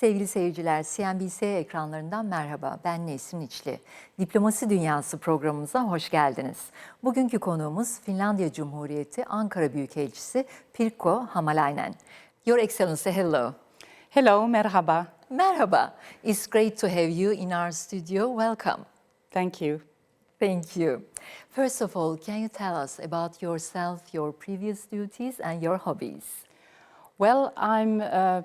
Sevgili seyirciler, CNBC ekranlarından merhaba. Ben Nesrin İçli. Diplomasi Dünyası programımıza hoş geldiniz. Bugünkü konuğumuz Finlandiya Cumhuriyeti Ankara Büyükelçisi Pirkko Hamalainen. Your Excellency, hello. Hello, merhaba. Merhaba. It's great to have you in our studio. Welcome. Thank you. Thank you. First of all, can you tell us about yourself, your previous duties and your hobbies? Well, I'm a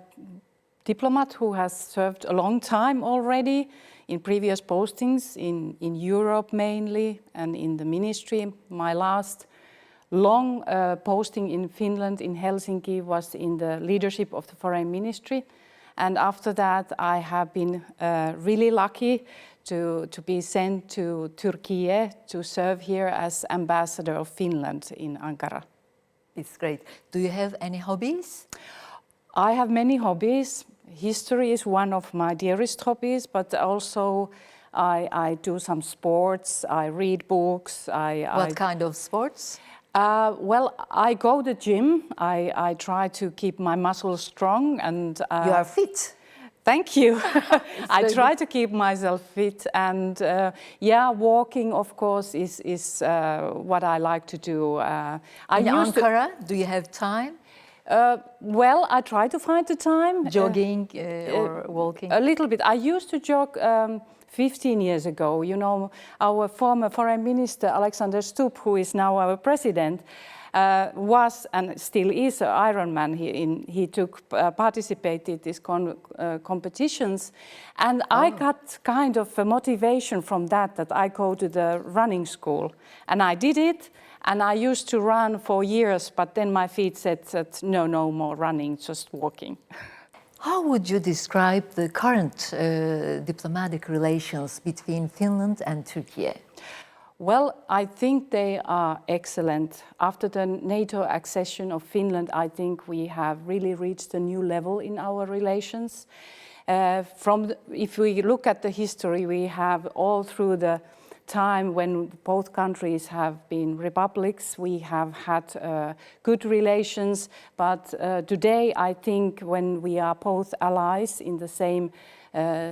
diplomat who has served a long time already in previous postings in Europe mainly and in the ministry. My last long posting in Finland, in Helsinki, was in the leadership of the foreign ministry. And after that, I have been really lucky to be sent to Türkiye to serve here as ambassador of Finland in Ankara. It's great. Do you have any hobbies? I have many hobbies. History is one of my dearest hobbies, but also I do some sports, I read books. What kind of sports? Well, I go to the gym. I try to keep my muscles strong and... You are fit. Thank you. I try to keep myself fit, and walking, of course, is what I like to do. In Ankara, do you have time? Well, I try to find the time. Jogging or walking? A little bit. I used to jog 15 years ago. You know, our former foreign minister, Alexander Stubb, who is now our president, was and still is an Ironman. He participated in these competitions, and I got kind of a motivation from that I go to the running school, and I did it. And I used to run for years, but then my feet said that no more running, just walking. How would you describe the current diplomatic relations between Finland and Turkey? Well, I think they are excellent. After the NATO accession of Finland, I think we have really reached a new level in our relations. If we look at the history, we have all through the time when both countries have been republics, we have had good relations, but today I think when we are both allies in the same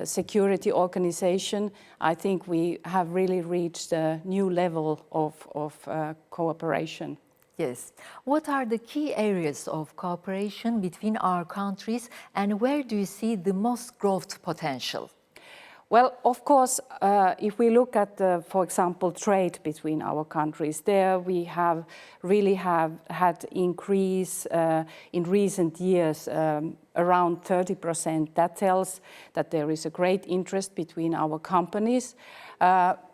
security organization, I think we have really reached a new level of cooperation. Yes. What are the key areas of cooperation between our countries, and where do you see the most growth potential? Well, of course, if we look at, for example, trade between our countries, there we have really had increase in recent years, around 30%. That tells that there is a great interest between our companies.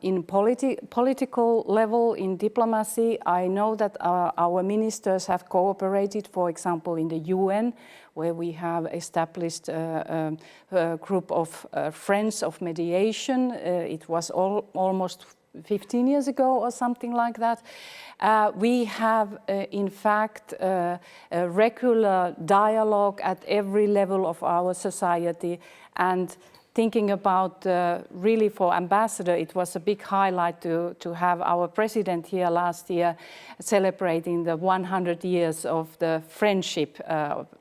In political level, in diplomacy, I know that our ministers have cooperated, for example, in the UN, where we have established a group of friends of mediation. It was almost 15 years ago or something like that. We have, in fact, a regular dialogue at every level of our society, and thinking about really for ambassador, it was a big highlight to have our president here last year celebrating the 100 years of the friendship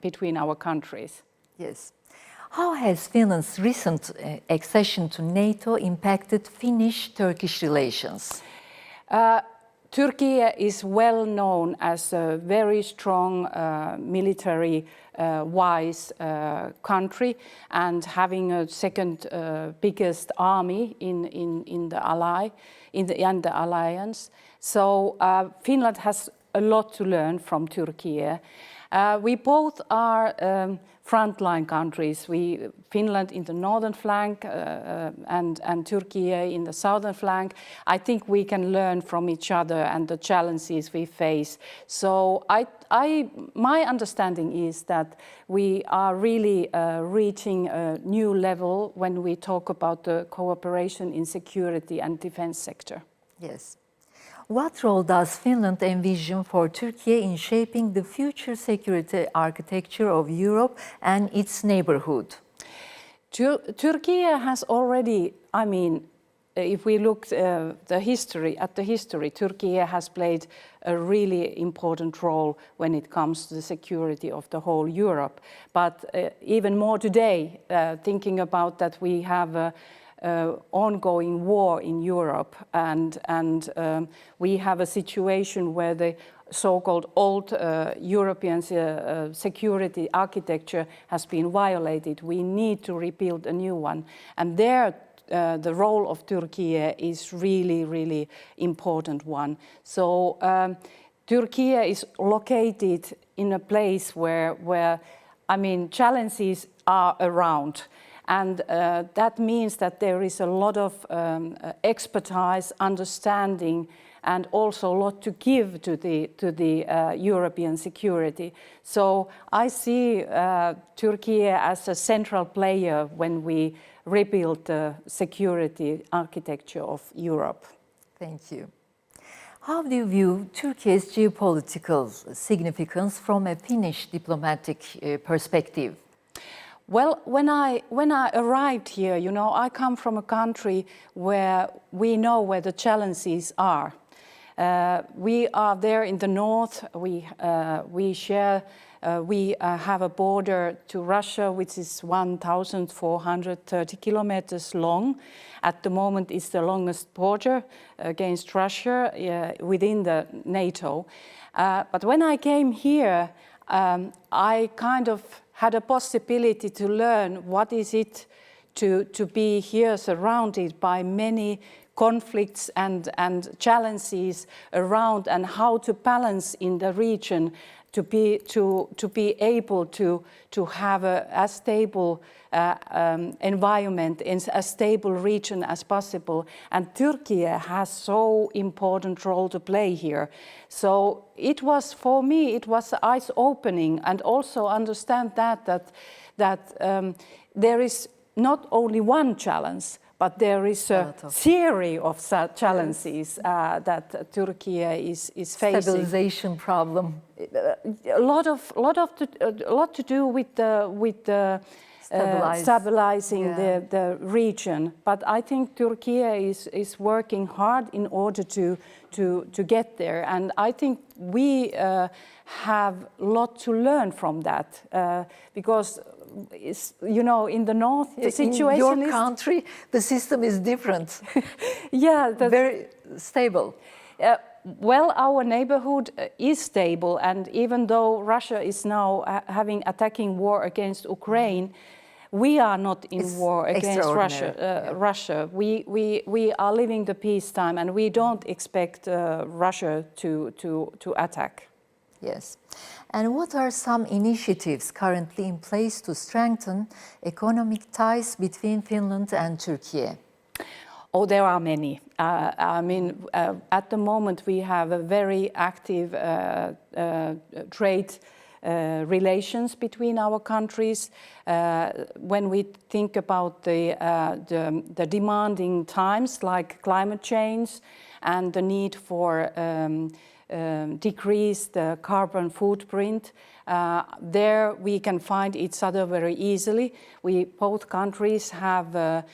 between our countries. Yes. How has Finland's recent accession to NATO impacted Finnish-Turkish relations? Turkey is well known as a very strong military-wise country, and having a second biggest army in the alliance. So Finland has a lot to learn from Turkey. We both are frontline countries. Finland in the northern flank and Turkey in the southern flank. I think we can learn from each other and the challenges we face. So my understanding is that we are really reaching a new level when we talk about the cooperation in security and defense sector. Yes. What role does Finland envision for Turkey in shaping the future security architecture of Europe and its neighborhood? Turkey has already, if we look at the history, Turkey has played a really important role when it comes to the security of the whole Europe. But even more today, thinking about that we have an ongoing war in Europe, and we have a situation where the so-called old European security architecture has been violated. We need to rebuild a new one. And there, the role of Turkey is really, really important one. So Turkey is located in a place where I mean, challenges are around. And that means that there is a lot of expertise, understanding, and also a lot to give to the European security. So I see Turkey as a central player when we rebuild the security architecture of Europe. Thank you. How do you view Turkey's geopolitical significance from a Finnish diplomatic perspective? Well, when I arrived here, you know, I come from a country where we know where the challenges are. We are there in the north. We have a border to Russia, which is 1,430 kilometers long. At the moment, it's the longest border against Russia within the NATO. But when I came here, I kind of had a possibility to learn what is it to be here surrounded by many conflicts and challenges around, and how to balance in the region to be able to have a stable environment in a stable region as possible. And Turkey has so important role to play here. So it was, for me, it was eyes opening, and also understand that there is not only one challenge, but there is a series of challenges that Turkey is facing. Stabilization problem. A lot to do with the stabilizing the region. But I think Turkey is working hard in order to get there, and I think we have a lot to learn from that because. You know, in the north, the situation in your country, the system is different. Yeah, very stable. Well, our neighborhood is stable, and even though Russia is now having attacking war against Ukraine, we are not in war against Russia. We are living the peacetime, and we don't expect Russia to attack. Yes. And what are some initiatives currently in place to strengthen economic ties between Finland and Turkey? Oh, there are many. I mean, at the moment we have a very active trade relations between our countries. When we think about the demanding times like climate change and the need for decrease the carbon footprint. There we can find each other very easily. Both countries have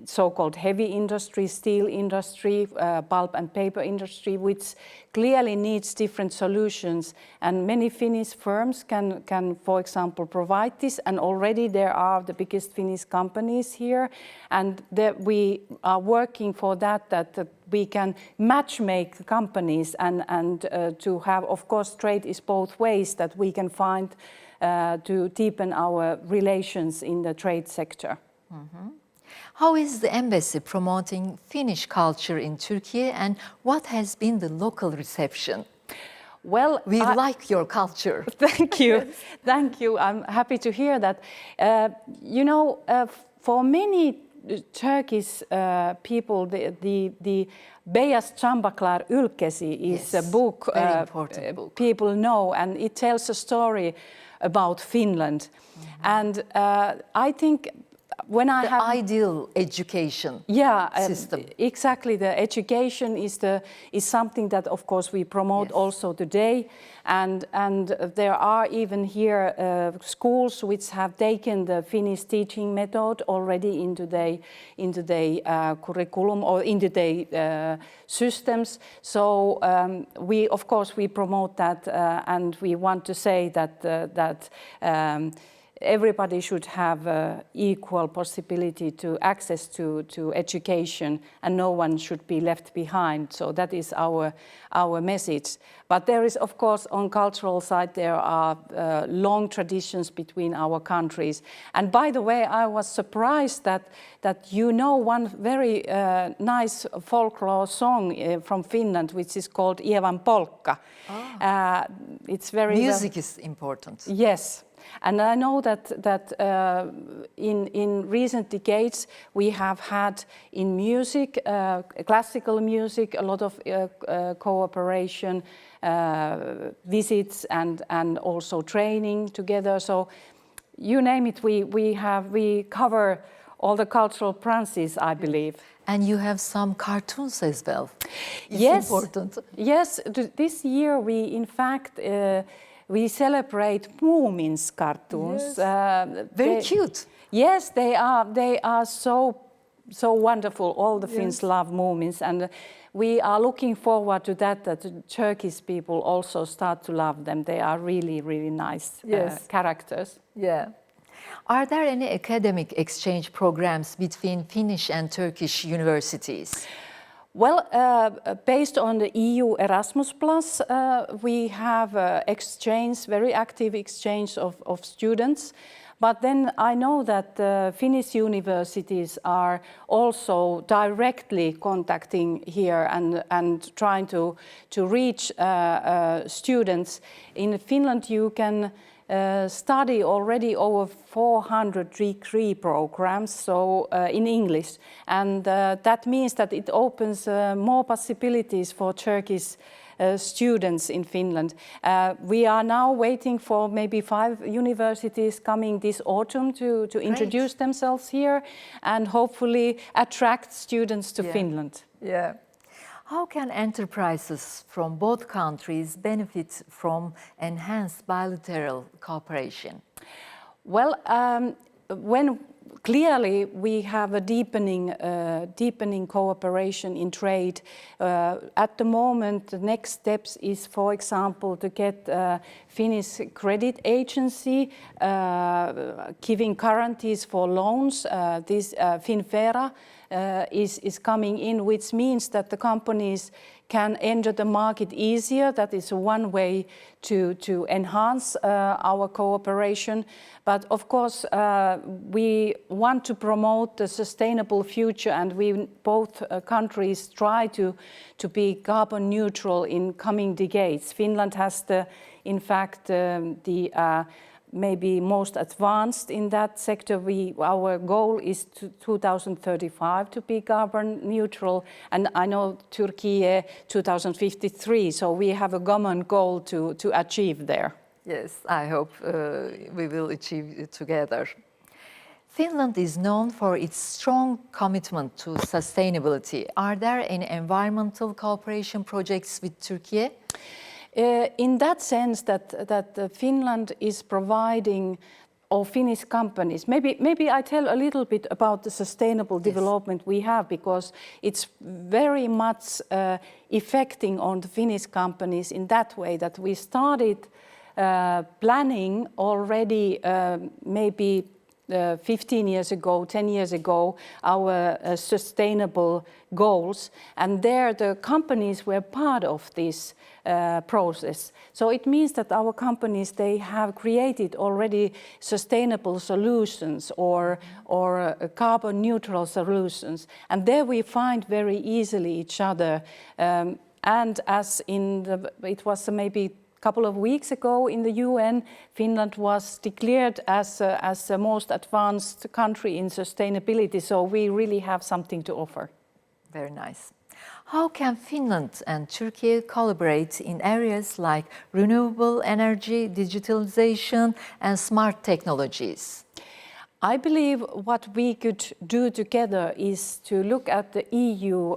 so-called heavy industry, steel industry, pulp and paper industry, which clearly needs different solutions. And many Finnish firms can, for example, provide this. And already there are the biggest Finnish companies here. And we are working for that we can match-make companies and to have, of course, trade is both ways that we can find to deepen our relations in the trade sector. Mm-hmm. How is the embassy promoting Finnish culture in Turkey, and what has been the local reception? Well, we like your culture. Thank you. Thank you. I'm happy to hear that. You know, for many Turkish people, the Beyaz Çambaklar Ülkesi is a book, very important book people know, and it tells a story about Finland. Mm-hmm. And I think when I the have ideal education system. Exactly. The education is something that, of course, we promote also today, and there are even here schools which have taken the Finnish teaching method already into the curriculum or into the systems. So we, of course, we promote that, and we want to say that everybody should have equal possibility to access to education, and no one should be left behind. So that is our message. But there is, of course, on cultural side, there are long traditions between our countries. And by the way, I was surprised that you know one very nice folklore song from Finland, which is called Ievan polkka. It's very music is important. Yes. And I know that in recent decades we have had in music, classical music, a lot of cooperation, visits and also training together. So you name it, we cover all the cultural branches, I believe. And you have some cartoons as well. It's yes, important. Yes, this year we in fact we celebrate Moomins cartoons. Yes. Very cute. Yes, they are so wonderful. All the Finns love Moomins, and we are looking forward to that the Turkish people also start to love them. They are really, really nice characters. Yeah. Are there any academic exchange programs between Finnish and Turkish universities? Well, based on the EU Erasmus+, we have very active exchange of students. But then I know that Finnish universities are also directly contacting here and trying to reach students. In Finland, you can study already over 400 degree programs, so in English, and that means that it opens more possibilities for Turkish students in Finland. We are now waiting for maybe 5 universities coming this autumn to introduce themselves here and hopefully attract students to Finland. Yeah. How can enterprises from both countries benefit from enhanced bilateral cooperation? Well, when clearly we have a deepening cooperation in trade. At the moment, the next steps is, for example, to get Finnish credit agency giving guarantees for loans. This Finfera is coming in, which means that the companies can enter the market easier. That is one way to enhance our cooperation. But of course, we want to promote the sustainable future, and we both countries try to be carbon neutral in coming decades. Finland has in fact, maybe most advanced in that sector. Our goal is 2035 to be carbon neutral, and I know Türkiye 2053, so we have a common goal to achieve there. Yes, I hope we will achieve it together. Finland is known for its strong commitment to sustainability. Are there any environmental cooperation projects with Turkey? In that sense, that Finland is providing, or Finnish companies, maybe I tell a little bit about the sustainable development we have, because it's very much affecting on the Finnish companies in that way that we started planning already maybe 15 years ago, 10 years ago, our sustainable goals, and there the companies were part of this process. So it means that our companies, they have created already sustainable solutions or carbon neutral solutions, and there we find very easily each other. And as it was maybe couple of weeks ago in the UN, Finland was declared as the most advanced country in sustainability, so we really have something to offer. Very nice. How can Finland and Turkey collaborate in areas like renewable energy, digitalization, and smart technologies? I believe what we could do together is to look at the EU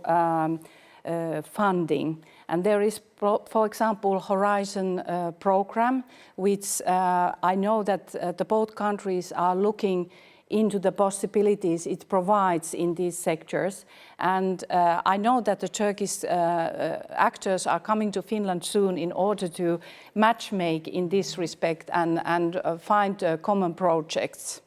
funding. And there is, for example, Horizon program, which I know that the both countries are looking into the possibilities it provides in these sectors. And I know that the Turkish actors are coming to Finland soon in order to matchmake in this respect and find common projects.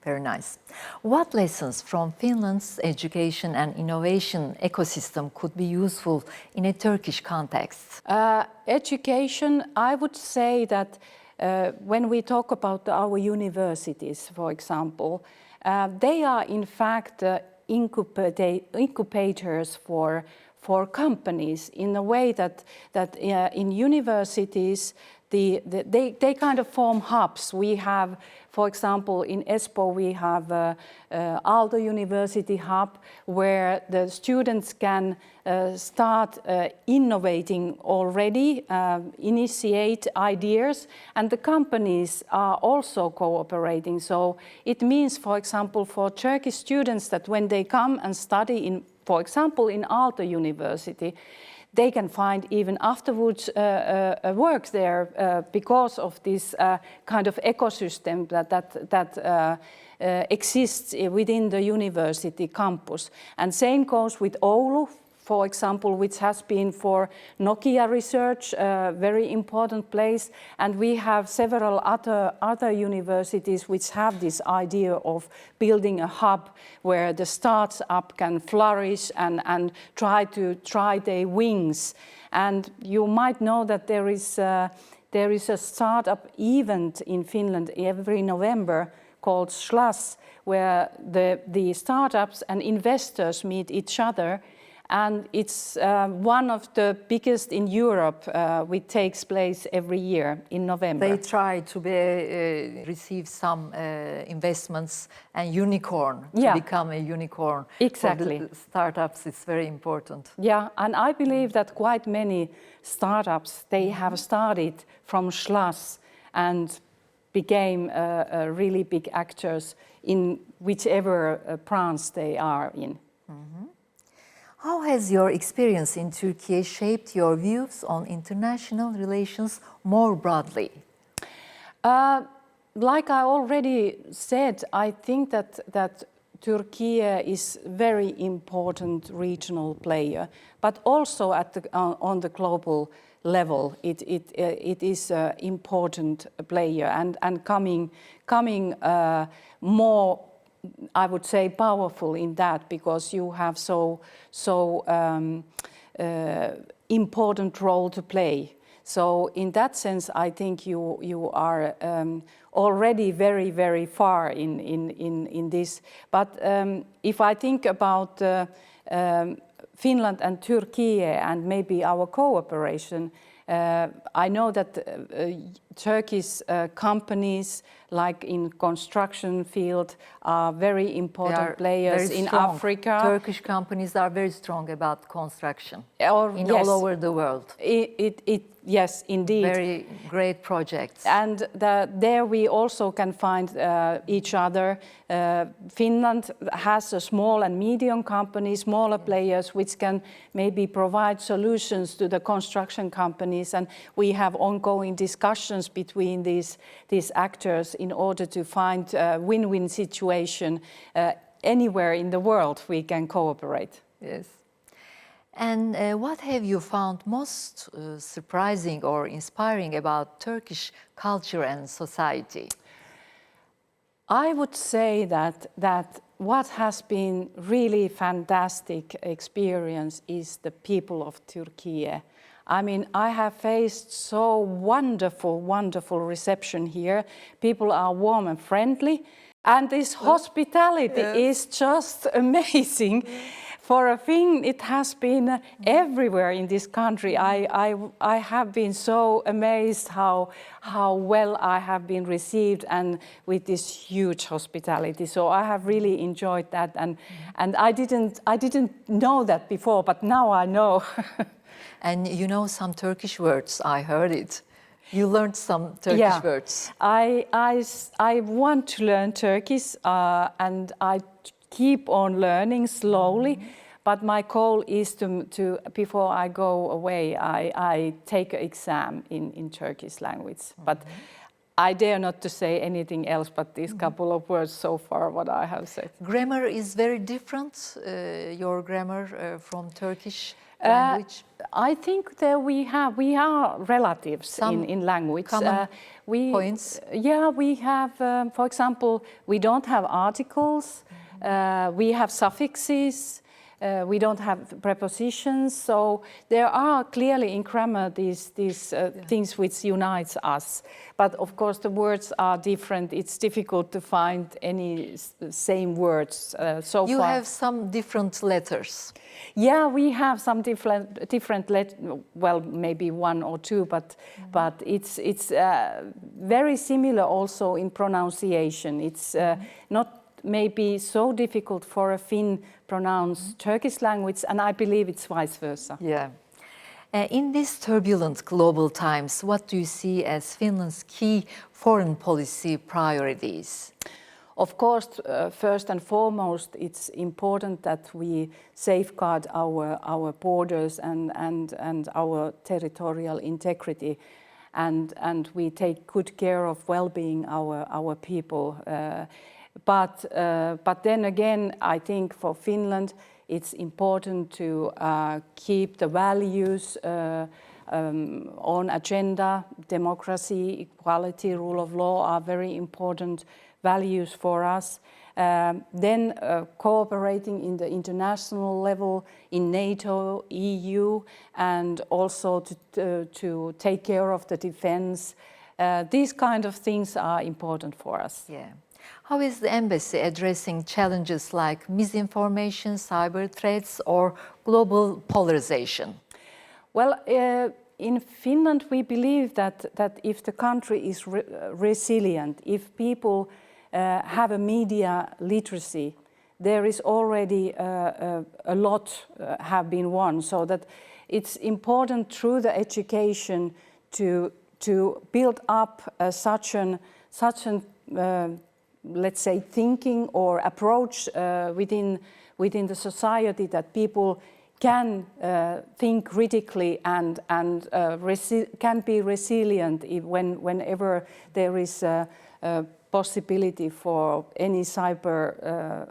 Very nice. What lessons from Finland's education and innovation ecosystem could be useful in a Turkish context? Education, I would say that when we talk about our universities, for example, they are in fact incubators for companies in a way that in universities they kind of form hubs. We have, for example, in Espoo we have Aalto University hub where the students can start innovating already, initiate ideas, and the companies are also cooperating. So it means, for example, for Turkish students that when they come and study in, for example, in Aalto University, they can find even afterwards work there because of this kind of ecosystem that exists within the university campus. And same goes with Oulu, for example, which has been for Nokia research a very important place. And we have several other universities which have this idea of building a hub where the startup can flourish and try their wings. And you might know that there is a startup event in Finland every November called SLAS, where the startups and investors meet each other. And it's one of the biggest in Europe, which takes place every year in November. They try to receive some investments and unicorn, to become a unicorn. Exactly. For the startups, it's very important. Yeah, and I believe that quite many startups, they have started from SLAS and became really big actors in whichever branch they are in. Mm-hmm. How has your experience in Turkey shaped your views on international relations more broadly? Like I already said, I think that Turkey is a very important regional player, but also on the global level, it is an important player and coming more, I would say, powerful in that, because you have so important role to play. So in that sense, I think you are already very, very far in this. But if I think about Finland and Turkey and maybe our cooperation, I know that Turkish companies, like in construction field, are very important players in Africa. Turkish companies are very strong about construction Yes. all over the world. Yes, indeed. Very great projects. And there we also can find each other. Finland has a small and medium companies, smaller players, which can maybe provide solutions to the construction companies. And we have ongoing discussions between these actors in order to find a win-win situation. Anywhere in the world we can cooperate. Yes. And what have you found most surprising or inspiring about Turkish culture and society? I would say that what has been really fantastic experience is the people of Turkey. I mean, I have faced so wonderful reception here. People are warm and friendly, and this hospitality is just amazing. For a Finn, it has been everywhere in this country. I have been so amazed how well I have been received, and with this huge hospitality. So I have really enjoyed that, and I didn't know that before, but now I know. And you know some Turkish words, I heard it. You learned some Turkish words. I want to learn Turkish and I keep on learning slowly. But my goal is to before I go away, I take an exam in Turkish language. But I dare not to say anything else but these couple of words so far what I have said. Grammar is very different, your grammar from Turkish language? I think that we are relatives in language. Common points? Yeah, we have, for example, we don't have articles, we have suffixes, we don't have prepositions, so there are clearly in grammar these things which unites us. But of course the words are different. It's difficult to find any same words so far. You have some different letters. Yeah, we have some different well, maybe one or two, but it's very similar also in pronunciation. It's not maybe so difficult for a Finn pronounce Turkish language, and I believe it's vice versa. Yeah. In these turbulent global times, what do you see as Finland's key foreign policy priorities? Of course, first and foremost, it's important that we safeguard our borders and our territorial integrity, and we take good care of well-being our people. But then again, I think for Finland, it's important to keep the values on agenda. Democracy, equality, rule of law are very important values for us. Then cooperating in the international level, in NATO, EU, and also to take care of the defense. These kind of things are important for us. Yeah. How is the embassy addressing challenges like misinformation, cyber threats, or global polarization? Well, in Finland, we believe that if the country is resilient, if people have a media literacy, there is already a lot have been won. So that it's important through the education to build up such an let's say thinking or approach within the society that people can think critically and can be resilient whenever there is a possibility for any cyber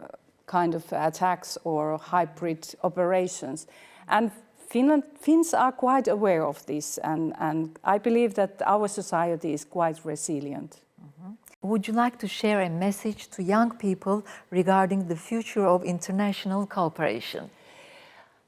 kind of attacks or hybrid operations. And Finns are quite aware of this, and I believe that our society is quite resilient. Would you like to share a message to young people regarding the future of international cooperation?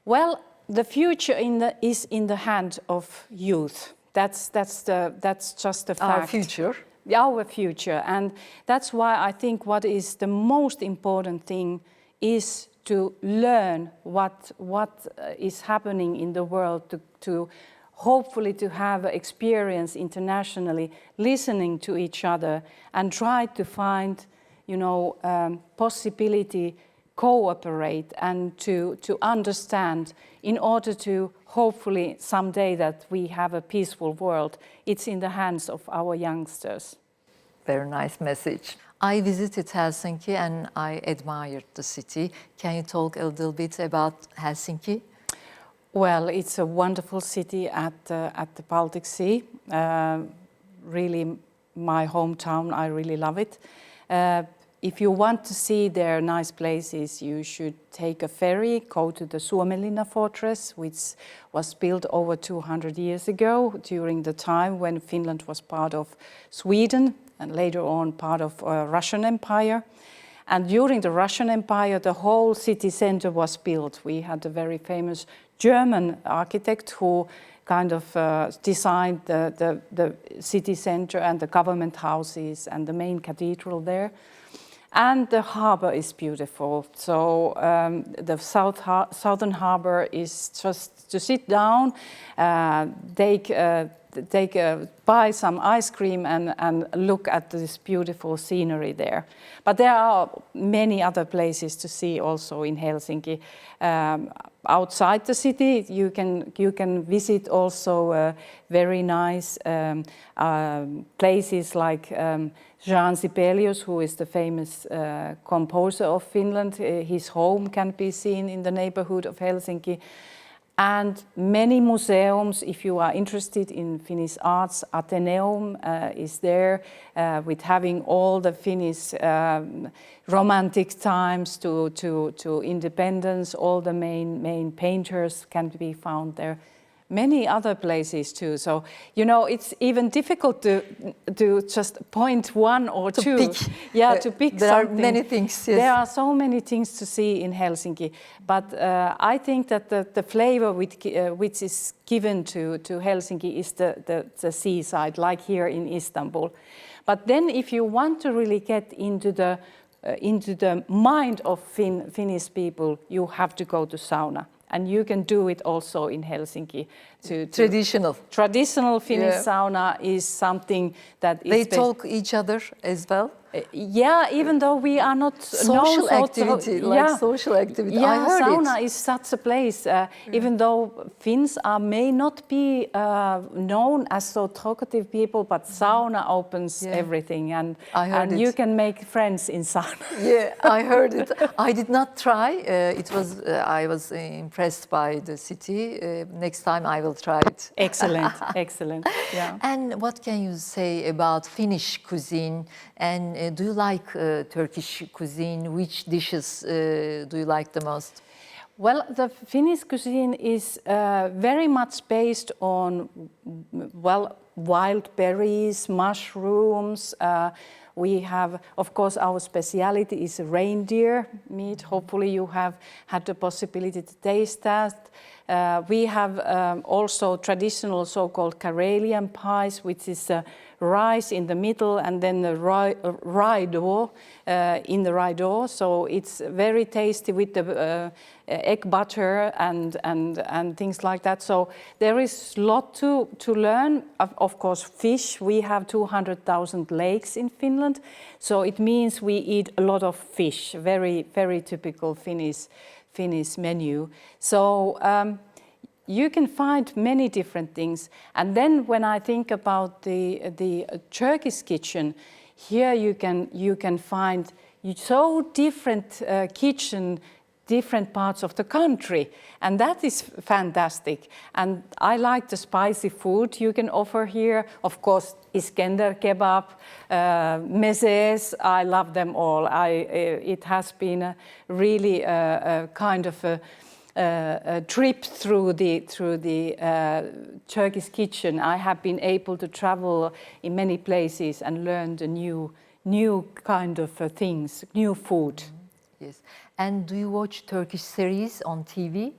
Well, the future is in the hand of youth. That's just a fact. Our future. Our future, and that's why I think what is the most important thing is to learn what is happening in the world, to hopefully to have experience internationally, listening to each other and try to find, possibility cooperate and to understand in order to hopefully someday that we have a peaceful world. It's in the hands of our youngsters. Very nice message. I visited Helsinki and I admired the city. Can you talk a little bit about Helsinki? Well, it's a wonderful city at the Baltic Sea. Really, my hometown, I really love it. If you want to see their nice places, you should take a ferry, go to the Suomenlinna fortress, which was built over 200 years ago during the time when Finland was part of Sweden and later on part of Russian Empire. And during the Russian Empire, the whole city center was built. We had a very famous German architect who kind of designed the city center and the government houses and the main cathedral there. And the harbor is beautiful. So the southern harbor is just to sit down, take buy some ice cream and look at this beautiful scenery there. But there are many other places to see also in Helsinki. Outside the city, you can visit also very nice places like Jean Sibelius, who is the famous composer of Finland. His home can be seen in the neighborhood of Helsinki. And many museums, if you are interested in Finnish arts, Atheneum is there with having all the Finnish romantic times to independence. All the main painters can be found there. Many other places too. So, you know, it's even difficult to just point one or two. Pick. Yeah, to pick there something. There are many things. Yes. There are so many things to see in Helsinki. But I think that the flavor which is given to Helsinki is the seaside, like here in Istanbul. But then if you want to really get into the mind of Finnish people, you have to go to sauna. And you can do it also in Helsinki. Traditional Finnish sauna is something that is... They talk each other as well? Yeah, even though we are not... Social activity, social activity. Yeah, I heard sauna is such a place. Even though Finns may not be known as so talkative people, but sauna opens everything. And you can make friends in sauna. Yeah, I heard it. I did not try. I was impressed by the city. Next time I will try it. Excellent, excellent. Yeah. And what can you say about Finnish cuisine? And do you like Turkish cuisine? Which dishes do you like the most? Well, the Finnish cuisine is very much based on, wild berries, mushrooms. We have, of course, our speciality is reindeer meat. Hopefully you have had the possibility to taste that. We have also traditional so-called Karelian pies, which is rice in the middle and then the rye dough in the rye dough. So it's very tasty with the egg butter and things like that. So there is a lot to learn. Of course, fish. We have 200,000 lakes in Finland. So it means we eat a lot of fish. Very, very typical Finnish menu. So you can find many different things. And then when I think about the Turkish kitchen, here you can find so different kitchen, different parts of the country, and that is fantastic. And I like the spicy food you can offer here. Of course, Iskender kebab, mezes, I love them all. It has been a really kind of a trip through the Turkish kitchen. I have been able to travel in many places and learn the new kind of things, new food. Yes. And do you watch Turkish series on TV?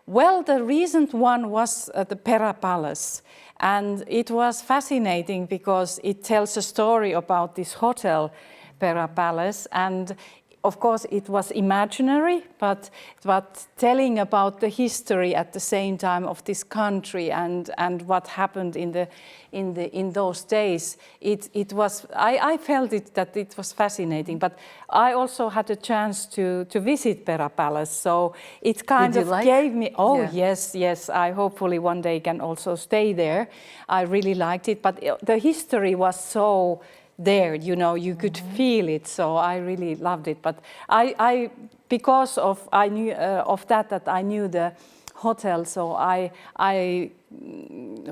Well, the recent one was the Pera Palace, and it was fascinating because it tells a story about this hotel, Pera Palace, and of course it was imaginary, but telling about the history at the same time of this country and what happened in those days. It was I felt that it was fascinating, but I also had a chance to visit Pera Palace, so it kind of gave me yes. I hopefully one day can also stay there. I really liked it, but the history was so there, you know, you could feel it, so I really loved it. But I because of I knew of that I knew the hotel, so I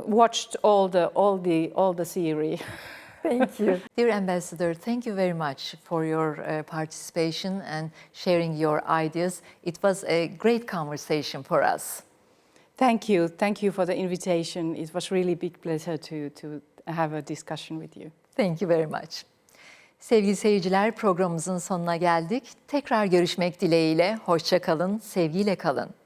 watched all the series. Thank you. Dear Ambassador, thank you very much for your participation and sharing your ideas. It was a great conversation for us. Thank you for the invitation. It was really big pleasure to have a discussion with you. Thank you very much. Sevgili seyirciler, programımızın sonuna geldik. Tekrar görüşmek dileğiyle. Hoşça kalın, sevgiyle kalın.